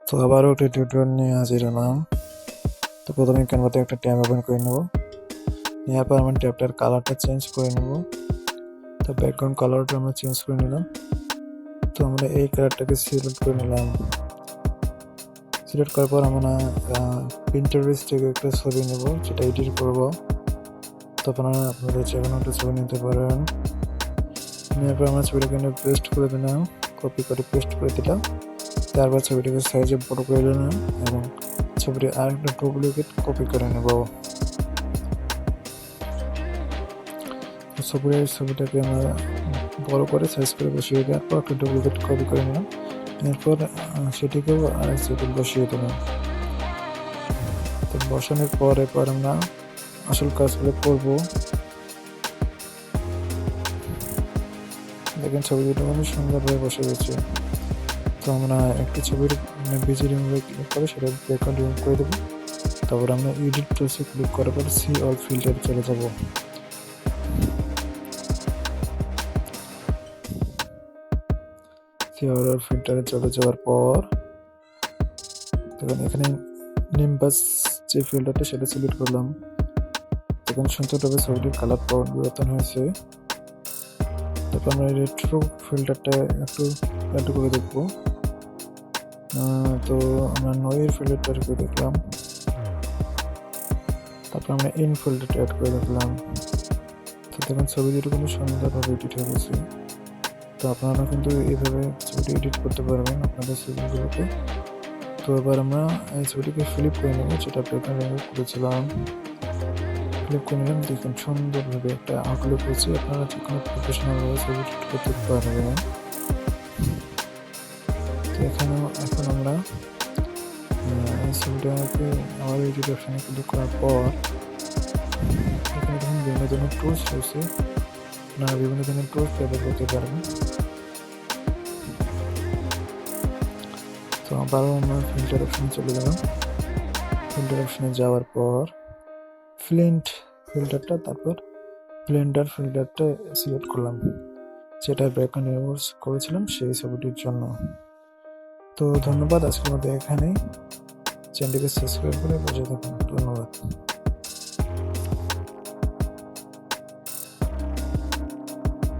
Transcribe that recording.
তো আবারও একটা টিউটোরিয়াল নিয়ে হাজির হলাম। তো প্রথমে ক্যানভাতে একটা ট্যাব ওপেন করে নেব। নেওয়ার পর আমরা ট্যাবটার কালারটা চেঞ্জ করে নেব। তো ব্যাকগ্রাউন্ড কালারটা আমরা চেঞ্জ করে নিলাম। তো আমরা এই কালারটাকে সিলেক্ট করে নিলাম। সিলেক্ট করার পর আমরা পিন্টারেস্ট থেকে একটা ছবি নেব, যেটা এডিট করব। তো আপনাদের যে কোনো একটা ছবি নিতে পারেন। নেওয়ার পর আমরা ছবিটাকে পেস্ট করে দিলাম, কপি করে পেস্ট করে দিলাম। তারপর ছবিটাকে সাইজে বড় করে দিলাম এবং ছবিটি আরেকটা ডুপ্লিকেট কপি করে নেব। ছবিটাকে আমরা বড় করে সাইজ করে বসিয়ে দেওয়ার পর একটা ডুপ্লিকেট কপি করে নিলাম। এরপর সেটিকেও আরেক জায়গায় বসিয়ে দিলাম। তো বসানোর পর এরপর আমরা আসল কাজগুলো করবো। দেখেন ছবি দুটো খুব সুন্দরভাবে বসে গেছে। তো আমরা একটি ছবির বিজি রিমুভে ক্লিক করে সেটা ব্যাকগ্রাউন্ড রিমুভ করে দেবো। তারপর আমরা এডিট টুলসে ক্লিক করার পর সি অল ফিল্টারে চলে যাব। সি অল ফিল্টারে চলে যাওয়ার পর দেখুন এখানে নিম্বাস যে ফিল্টারটা সেটা সিলেক্ট করলাম। দেখুন সুন্দরভাবে ছবিটির কালার পরিবর্তন হয়েছে। তারপর আমরা রেট্রো ফিল্টারটা একটু অ্যাড করে দেখবো। তো আমরা নয়ের ফিল্টারটা অ্যাড করে দেখলাম। তারপর আমরা ইন ফিল্টারটা অ্যাড করে দেখলাম। তো দেখুন ছবি দুটো কিন্তু সুন্দরভাবে এডিট হয়ে গেছে। তো আপনারা কিন্তু এইভাবে ছবিটি এডিট করতে পারবেন আপনাদের ছবিগুলোকে। তো এবার আমরা এই ছবিটিকে ফ্লিপ করে নেব, যেটা ব্যাকগ্রাউন্ড করেছিলাম। ফ্লিপ করে নিলাম, দেখুন সুন্দরভাবে একটা আউটলুক হয়েছে। আপনারা যে কোনো প্রফেশনালভাবে ছবি এডিট করতে পারবেন। তো এখন আমরা এই ছবিটাকে আমার এডিট অপশানে ক্লিক করার পর এখানে দেখুন বিভিন্ন ধরনের টুলস রয়েছে। আপনারা বিভিন্ন ধরনের টুলস ব্যবহার করতে পারবেন। তো আবারও আমরা ফিল্টার অপশানে চলে গেলাম। ফিল্টার অপশানে যাওয়ার পর ফ্লিন্ট ফিল্টারটা, তারপর ব্লেন্ডার ফিল্টারটা সিলেক্ট করলাম, যেটা ব্যাকগ্রাউন্ড ইউজ করেছিলাম সেই ছবিটির জন্য। তো ধন্যবাদ, আজকের মতো এখানেই। চ্যানেলটিকে সাবস্ক্রাইব করে বসে থাকুন। ধন্যবাদ।